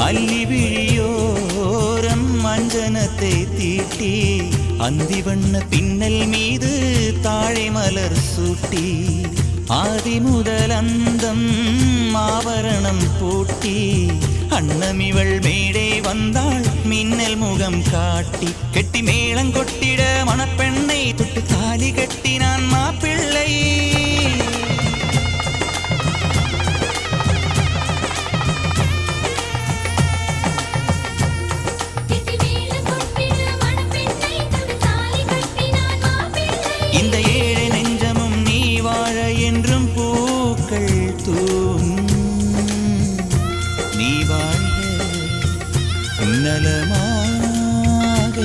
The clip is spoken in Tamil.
அல்லி விழியோரம் மஞ்சனத்தை தீட்டி அந்தி வண்ண பின்னல் மீது தாழை மலர் சூட்டி ஆதி முதல் அந்தம் ஆபரணம் பூட்டி அன்னமிவள் மேடை வந்தாள் மின்னல் முகம் காட்டி கெட்டி மேளம் கொட்டிட மணப்பெண்ணை தொட்டு தாலி கட்டினான் மாப்பிள்ளை. இந்த ஏழை நெஞ்சமும் நீ வாழ என்றும் பூக்கள் நீ வாழ்க நலமாக.